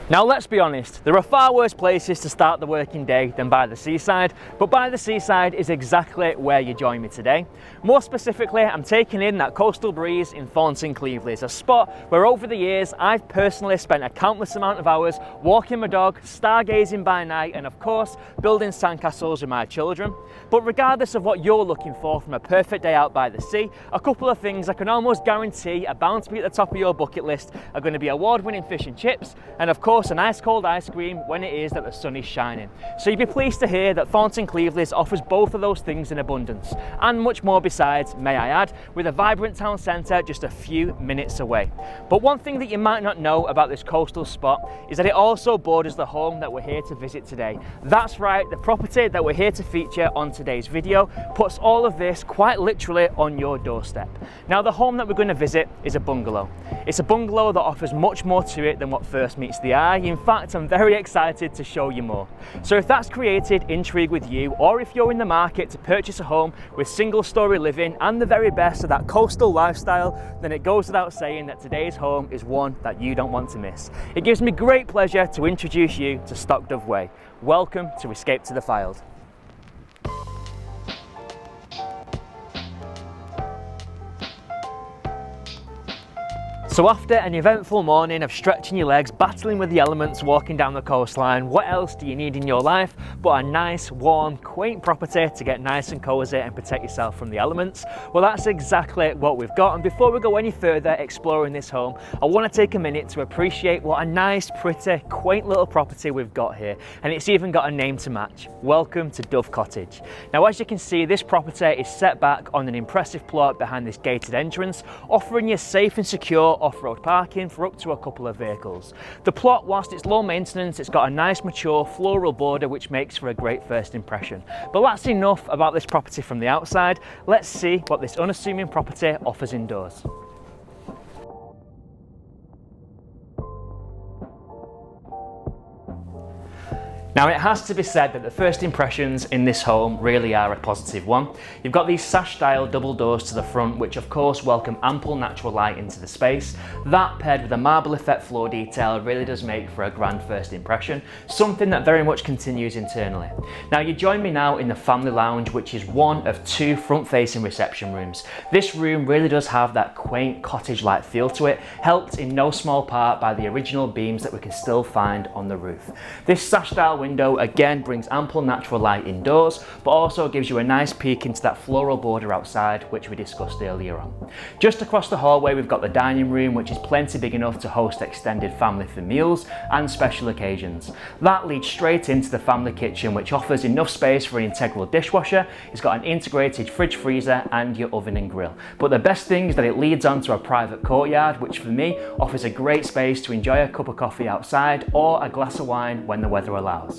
Now let's be honest, there are far worse places to start the working day than by the seaside, but by the seaside is exactly where you join me today. More specifically, I'm taking in that coastal breeze in Thornton Cleveleys, a spot where over the years I've personally spent a countless amount of hours walking my dog, stargazing by night, and of course building sandcastles with my children. But regardless of what you're looking for from a perfect day out by the sea, a couple of things I can almost guarantee are bound to be at the top of your bucket list are going to be award-winning fish and chips, and of course an ice cold ice cream when it is that the sun is shining. So you'd be pleased to hear that Thornton Cleveleys offers both of those things in abundance, and much more besides, may I add, with a vibrant town centre just a few minutes away. But one thing that you might not know about this coastal spot is that it also borders the home that we're here to visit today. That's right, the property that we're here to feature on today's video puts all of this quite literally on your doorstep. Now the home that we're going to visit is a bungalow. It's a bungalow that offers much more to it than what first meets the eye. In fact, I'm very excited to show you more. So if that's created intrigue with you, or if you're in the market to purchase a home with single-story living and the very best of that coastal lifestyle, then it goes without saying that today's home is one that you don't want to miss. It gives me great pleasure to introduce you to Stockdove Way. Welcome to Escape to the Fylde. So after an eventful morning of stretching your legs, battling with the elements, walking down the coastline, what else do you need in your life but a nice, warm, quaint property to get nice and cosy and protect yourself from the elements? Well, that's exactly what we've got. And before we go any further exploring this home, I want to take a minute to appreciate what a nice, pretty, quaint little property we've got here. And it's even got a name to match. Welcome to Dove Cottage. Now, as you can see, this property is set back on an impressive plot behind this gated entrance, offering you safe and secure off-road parking for up to a couple of vehicles. The plot, whilst it's low maintenance, it's got a nice mature floral border which makes for a great first impression. But that's enough about this property from the outside. Let's see what this unassuming property offers indoors. Now, it has to be said that the first impressions in this home really are a positive one. You've got these sash-style double doors to the front, which of course welcome ample natural light into the space. That, paired with a marble effect floor detail, really does make for a grand first impression, something that very much continues internally. Now, you join me now in the family lounge, which is one of two front-facing reception rooms. This room really does have that quaint cottage-like feel to it, helped in no small part by the original beams that we can still find on the roof. This sash-style window again brings ample natural light indoors, but also gives you a nice peek into that floral border outside, which we discussed earlier on. Just across the hallway, we've got the dining room, which is plenty big enough to host extended family for meals and special occasions. That leads straight into the family kitchen, which offers enough space for an integral dishwasher. It's got an integrated fridge freezer and your oven and grill. But the best thing is that it leads onto a private courtyard, which for me offers a great space to enjoy a cup of coffee outside or a glass of wine when the weather allows.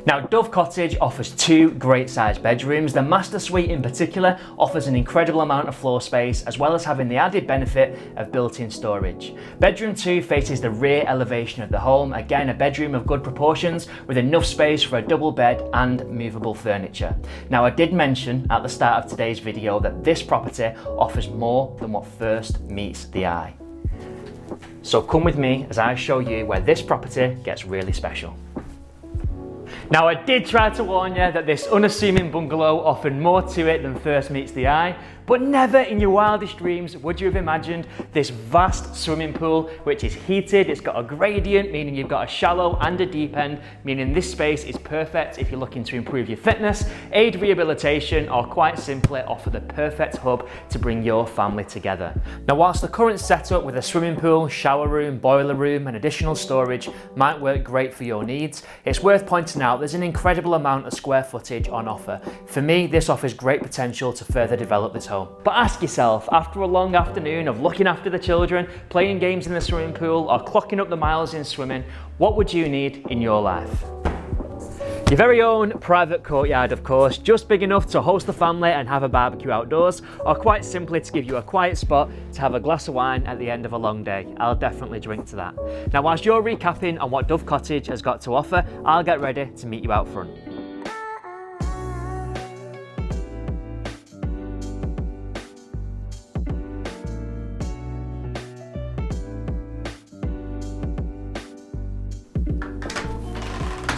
Now, Dove Cottage offers two great sized bedrooms. The master suite in particular offers an incredible amount of floor space, as well as having the added benefit of built-in storage. Bedroom 2 faces the rear elevation of the home, again a bedroom of good proportions with enough space for a double bed and movable furniture. Now, I did mention at the start of today's video that this property offers more than what first meets the eye. So come with me as I show you where this property gets really special. Now, I did try to warn you that this unassuming bungalow offered more to it than first meets the eye, but never in your wildest dreams would you have imagined this vast swimming pool, which is heated. It's got a gradient, meaning you've got a shallow and a deep end, meaning this space is perfect if you're looking to improve your fitness, aid rehabilitation, or quite simply offer the perfect hub to bring your family together. Now, whilst the current setup with a swimming pool, shower room, boiler room, and additional storage might work great for your needs, it's worth pointing out there's an incredible amount of square footage on offer. For me, this offers great potential to further develop this home. But ask yourself, after a long afternoon of looking after the children, playing games in the swimming pool, or clocking up the miles in swimming, what would you need in your life? Your very own private courtyard, of course, just big enough to host the family and have a barbecue outdoors, or quite simply to give you a quiet spot to have a glass of wine at the end of a long day. I'll definitely drink to that. Now, whilst you're recapping on what Dove Cottage has got to offer, I'll get ready to meet you out front.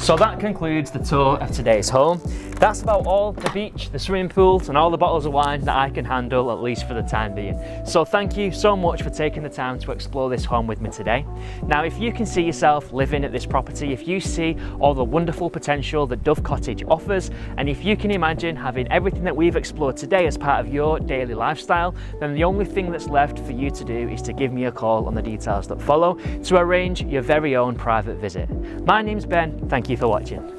So that concludes the tour of today's home. That's about all the beach, the swimming pools and all the bottles of wine that I can handle, at least for the time being. So thank you so much for taking the time to explore this home with me today. Now if you can see yourself living at this property, if you see all the wonderful potential that Dove Cottage offers, and if you can imagine having everything that we've explored today as part of your daily lifestyle, then the only thing that's left for you to do is to give me a call on the details that follow to arrange your very own private visit. My name's Ben, thank you for watching.